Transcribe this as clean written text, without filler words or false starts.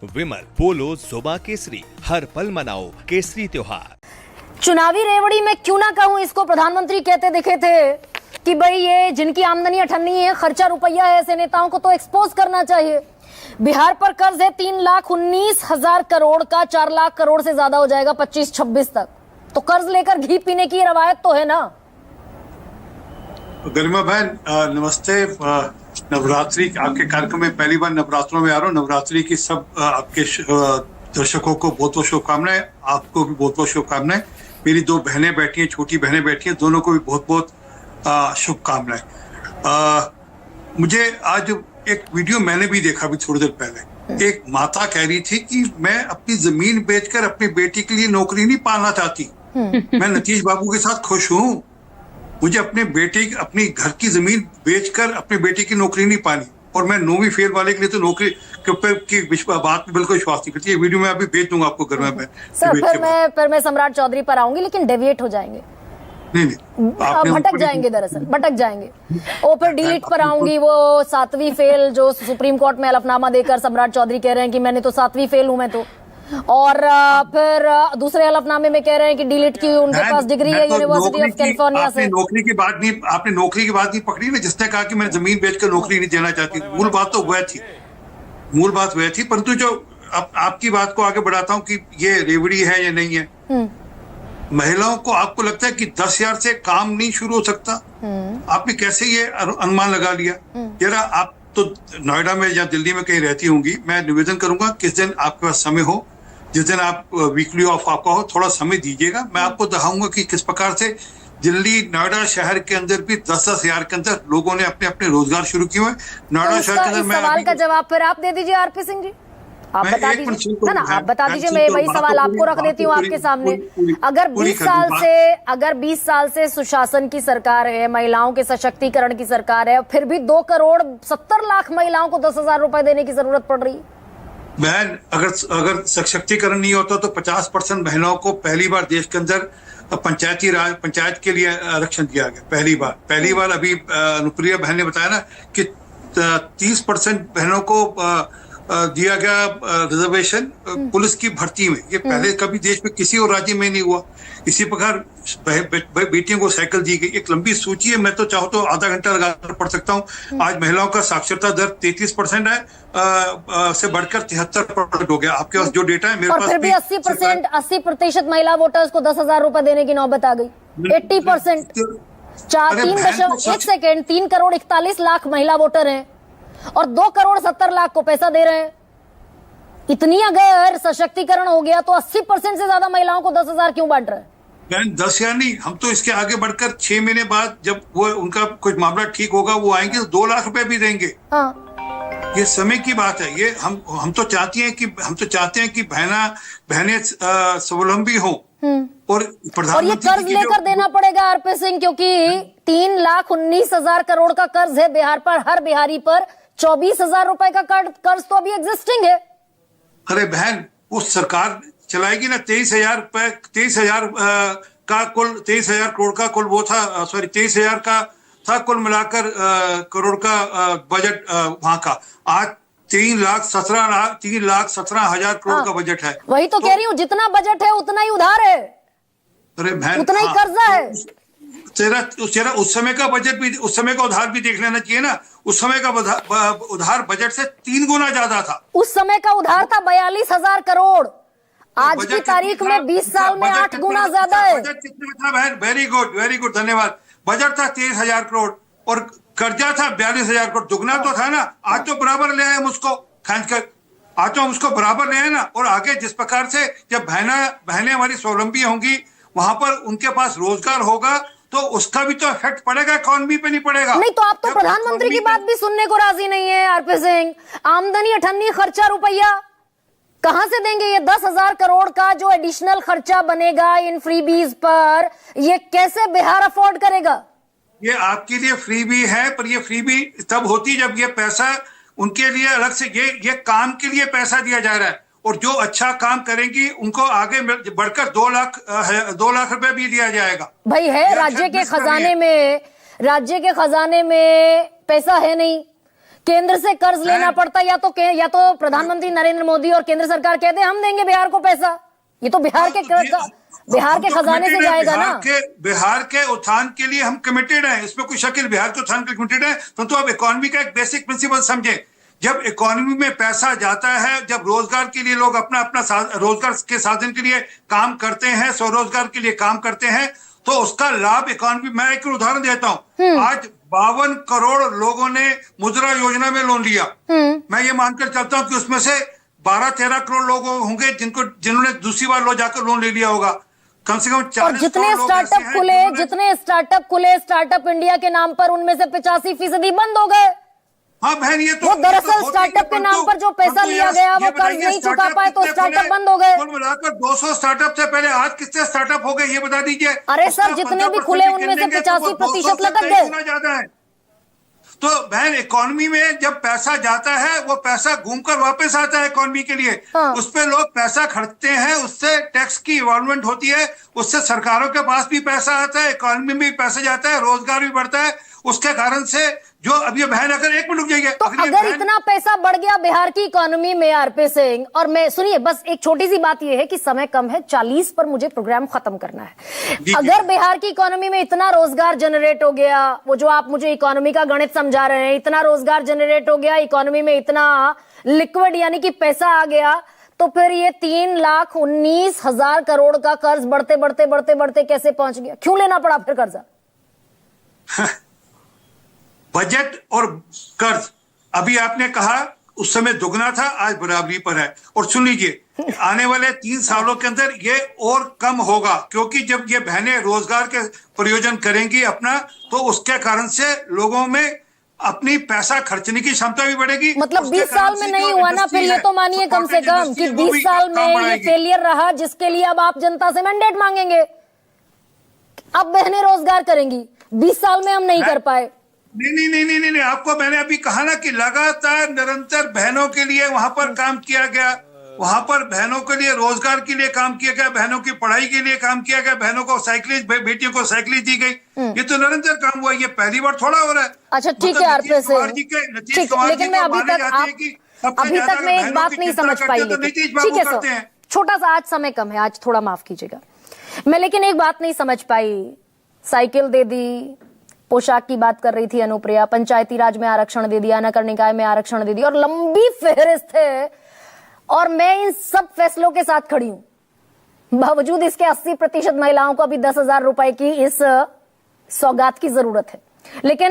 विमल पोलो जुबा केसरी, हर पल मनाओ केसरी त्योहार। चुनावी रेवड़ी में क्यों ना कहूं, इसको प्रधानमंत्री कहते दिखे थे कि भाई ये जिनकी आमदनी अठन्नी है, खर्चा रुपया है, ऐसे नेताओं को तो एक्सपोज करना चाहिए। बिहार पर कर्ज है 3,19,000 करोड़ का, 4 लाख करोड़ से ज्यादा हो जाएगा 25-26 तक। तो कर्ज लेकर घी पीने की रवायत तो है ना। गरिमा बहन नमस्ते। नवरात्रि आपके कार्यक्रम में पहली बार नवरात्रों में आ रहा हूँ। नवरात्रि की सब आपके दर्शकों को बहुत बहुत शुभकामनाएं, आपको भी बहुत बहुत शुभकामनाएं। मेरी 2 बहनें बैठी हैं, छोटी बहनें बैठी हैं, दोनों को भी बहुत बहुत शुभकामनाएं। मुझे आज एक वीडियो मैंने भी देखा अभी थोड़ी देर पहले। एक माता कह रही थी कि मैं अपनी जमीन बेचकर अपनी बेटी के लिए नौकरी नहीं पाना चाहती। मैं नीतीश बाबू के साथ खुश हूँ। मुझे अपने बेटे अपनी घर की जमीन बेचकर अपने बेटे की नौकरी नहीं पानी, और मैं 9वीं फेल वाले के लिए तो नौकरी के ऊपर की बात में बिल्कुल विश्वास नहीं करती। ये वीडियो मैं अभी भेज दूंगा आपको घर में। सर फिर मैं सम्राट चौधरी पर आऊंगी, लेकिन डेविएट हो जाएंगे। नहीं भटक जाएंगे, दरअसल भटक जाएंगे। और फिर डिलीट पर आऊंगी। वो 7वीं फेल जो सुप्रीम कोर्ट में हलफनामा देकर सम्राट चौधरी कह रहे हैं कि मैंने तो 7वीं फेल हूं मैं तो, और फिर दूसरे हलफनामे में कह रहे हैं कि डिलीट की उनके पास डिग्री है यूनिवर्सिटी ऑफ कैलिफोर्निया से। आपने नौकरी की बात नहीं पकड़ी ना, जिसने कहा कि मैं जमीन बेचकर नौकरी नहीं देना चाहती। मूल बात तो वह थी, मूल बात वह थी। परंतु जो आपकी बात को आगे बढ़ाता हूँ कि ये रेवड़ी है या नहीं है। महिलाओं को आपको लगता है कि 10,000 से काम नहीं शुरू हो सकता? आपने कैसे ये अनुमान लगा लिया? जरा आप तो नोएडा में या दिल्ली में कहीं रहती होंगी, मैं निवेदन करूंगा किस दिन आपके पास समय हो, जिस दिन आप वीकली ऑफ आपका हो, थोड़ा समय दीजिएगा। मैं आपको दिखाऊंगा कि किस प्रकार से दिल्ली नोएडा शहर के अंदर भी 10-10 हजार के अंदर लोगों ने अपने अपने रोजगार शुरू किए हुए। नोएडा शहर के अंदर सवाल का जवाब फिर आप दे दीजिए आरपी सिंह जी, आप बता दीजिए ना, आप बता दीजिए। मैं वही सवाल आपको रख देती हूँ आपके सामने। अगर 20 साल से सुशासन की सरकार है, महिलाओं के सशक्तिकरण की सरकार है, फिर भी 2,70,00,000 महिलाओं को 10,000 रुपए देने की जरूरत पड़ रही है। बहन, अगर सशक्तिकरण नहीं होता तो 50% महिलाओं को पहली बार देश के अंदर पंचायती राज पंचायत के लिए आरक्षण दिया गया। पहली बार अभी अनुप्रिया बहन ने बताया ना कि 30% बहनों को दिया गया रिजर्वेशन पुलिस की भर्ती में। ये पहले कभी देश में किसी और राज्य में नहीं हुआ। इसी प्रकार बेटियों को साइकिल दी गई। एक लंबी सूची है, मैं तो चाहूँ तो आधा घंटा लगाकर पढ़ सकता हूँ। आज महिलाओं का साक्षरता दर 33% है, से बढ़कर 73% हो गया। आपके पास जो डेटा है, मेरे पास फिर भी 80% महिला वोटर्स को 10,000 रुपए देने की नौबत आ गई। 80%, 3 करोड़ 41 लाख महिला वोटर हैं और 2 करोड़ 70 लाख को पैसा दे रहे हैं। इतनी अगर सशक्तिकरण हो गया तो 80% से ज्यादा महिलाओं को 10,000 क्यों बांट रहे हैं? 10,000 नहीं, हम तो इसके आगे बढ़कर 6 महीने बाद जब वो उनका कुछ मामला ठीक होगा, वो आएंगे तो 2 लाख रुपए भी देंगे। हाँ। ये समय की बात है। ये हम तो चाहते हैं कि बहनें स्वावलंबी हो। और ये कर्ज लेकर देना पड़ेगा आरपी सिंह, क्योंकि 3,19,000 करोड़ का कर्ज है बिहार पर। हर बिहारी पर 24,000 रुपए का कर्ज तो अभी एग्जिस्टिंग है। अरे बहन, उस सरकार चलाएगी ना 23,000 का कुल 23,000 करोड़ का कुल वो था, सॉरी 23,000 का था कुल मिलाकर करोड़ का बजट वहां का। आज 3,17,000 करोड़ का बजट है। वही तो कह रही हूँ, जितना बजट है उतना ही उधार है। अरे बहन, उतना ही कर्जा है। तेरा उस समय का बजट भी, उस समय का उधार भी देख लेना चाहिए ना। उस समय का उधार बजट से 3 गुना ज्यादा था। उस समय का उधार था 42,000 करोड़। आज की तारीख में 20 साल में 8 गुना ज्यादा है। बजट कितना था बहन? वेरी गुड, धन्यवाद। बजट था 23,000 करोड़ और कर्जा था 42,000 करोड़। दुगना तो था ना। आज तो बराबर ले आए हम उसको खींच कर, आज तो हम उसको बराबर ले आए ना। और आगे जिस प्रकार से जब बहनें हमारी स्वावलंबी होंगी, वहां पर उनके पास रोजगार होगा, तो उसका भी तो इफेक्ट पड़ेगा, इकॉनमी पे नहीं पड़ेगा। नहीं तो आप तो प्रधानमंत्री की बात भी सुनने को राजी नहीं है आरपी सिंह। आमदनी अठन्नी, खर्चा रुपया कहां से देंगे? ये 10,000 करोड़ का जो एडिशनल खर्चा बनेगा इन फ्रीबीज पर, ये कैसे बिहार अफोर्ड करेगा? ये आपके लिए फ्री भी है, पर ये फ्री भी तब होती जब ये पैसा उनके लिए अलग से ये काम के लिए पैसा दिया जा रहा है। और जो अच्छा काम करेंगी उनको आगे बढ़कर 2 लाख रुपए भी दिया जाएगा। भाई है, राज्य के खजाने में पैसा है नहीं, केंद्र से कर्ज लेना पड़ता, या तो प्रधानमंत्री नरेंद्र मोदी और केंद्र सरकार कहते हम देंगे बिहार को पैसा। ये तो बिहार के खजाने से जाएगा ना। बिहार के उत्थान के लिए हम कमिटेड हैं, इसमें कोई शक नहीं, बिहार के उत्थान के लिए कमिटेड है। परंतु आप इकोनॉमी का एक बेसिक प्रिंसिपल समझे, जब इकोनॉमी में पैसा जाता है, जब रोजगार के लिए लोग अपना रोजगार के साधन के लिए काम करते हैं, स्वरोजगार के लिए काम करते हैं, तो उसका लाभ इकोनॉमी। मैं एक उदाहरण देता हूं, आज 52 करोड़ लोगों ने मुद्रा योजना में लोन लिया। मैं ये मानकर चलता हूं कि उसमें से 12-13 करोड़ लोग होंगे जिन्होंने दूसरी बार जाकर लोन ले लिया होगा। कम से कम 40 और जितने स्टार्टअप खुले स्टार्टअप इंडिया के नाम पर, उनमें से 85% बंद हो गए। हाँ बहन, ये तो वो दरअसल स्टार्टअप के नाम पर जो पैसा लिया गया वो कर्ज नहीं चुका पाए, तो स्टार्टअप बंद हो गए। कुल मिलाकर 200 स्टार्टअप से पहले आज कितने स्टार्टअप हो गए ये बता दीजिए। अरे सर, जितने भी खुले उनमें से 85% लटक गए। ज्यादा है। तो बहन, इकोनॉमी में जब पैसा जाता है, वो पैसा घूमकर वापस आता है इकोनॉमी के लिए। हाँ। उस पे लोग पैसा खर्चते हैं, उससे टैक्स की इन्वॉल्वमेंट होती है, उससे सरकारों के पास भी पैसा आता है, इकोनॉमी में भी पैसा जाता है, रोजगार भी बढ़ता है। उसके कारण से जो अभी बहन, अगर एक मिनट रुक जाइए, तो अगर इतना पैसा बढ़ गया बिहार की इकोनॉमी में आरपी सिंह, और मैं सुनिए बस एक छोटी सी बात यह है कि समय कम है, 40 पर मुझे प्रोग्राम खत्म करना है। अगर बिहार की इकोनॉमी में इतना रोजगार जनरेट हो गया, वो जो आप मुझे इकोनॉमी का गणित समझा रहे हैं, इतना रोजगार जनरेट हो गया, इकोनॉमी में इतना लिक्विड यानी कि पैसा आ गया, तो फिर ये 3,19,000 करोड़ का कर्ज बढ़ते बढ़ते बढ़ते बढ़ते कैसे पहुंच गया? क्यों लेना पड़ा फिर कर्जा? बजट और कर्ज, अभी आपने कहा उस समय दुगना था, आज बराबरी पर है। और सुन लीजिए, आने वाले 3 सालों के अंदर ये और कम होगा, क्योंकि जब ये बहनें रोजगार के प्रयोजन करेंगी अपना, तो उसके कारण से लोगों में अपनी पैसा खर्चने की क्षमता भी बढ़ेगी। मतलब 20 साल में नहीं हुआ ना, फिर ये तो मानिए कम से कम कि 20 साल में ये फेलियर रहा, जिसके लिए अब आप जनता से मैंडेट मांगेंगे। अब बहनें रोजगार करेंगी, 20 साल में हम नहीं कर पाए। नहीं, आपको मैंने अभी कहा ना कि लगातार निरंतर बहनों के लिए वहां पर काम किया गया, वहां पर बहनों के लिए रोजगार के लिए काम किया गया, बहनों की पढ़ाई के लिए काम किया गया, बहनों को साइकिल, बेटियों को साइकिल दी गई। ये तो निरंतर काम हुआ, ये पहली बार थोड़ा हो रहा है। अच्छा ठीक है आरपी सिंह, लेकिन मैं अभी तक मैं एक बात नहीं समझ पाई। ठीक है सर, छोटा सा, आज समय कम है, आज थोड़ा माफ कीजिएगा, मैं लेकिन एक बात नहीं समझ पाई। साइकिल दे दी, पोशाक की बात कर रही थी अनुप्रिया, पंचायती राज में आरक्षण दे दिया, नगर निकाय में आरक्षण दे दिया, और लंबी फेहरिस्त है, और मैं इन सब फैसलों के साथ खड़ी हूं। बावजूद इसके 80% महिलाओं को अभी 10,000 रुपए की इस सौगात की जरूरत है। लेकिन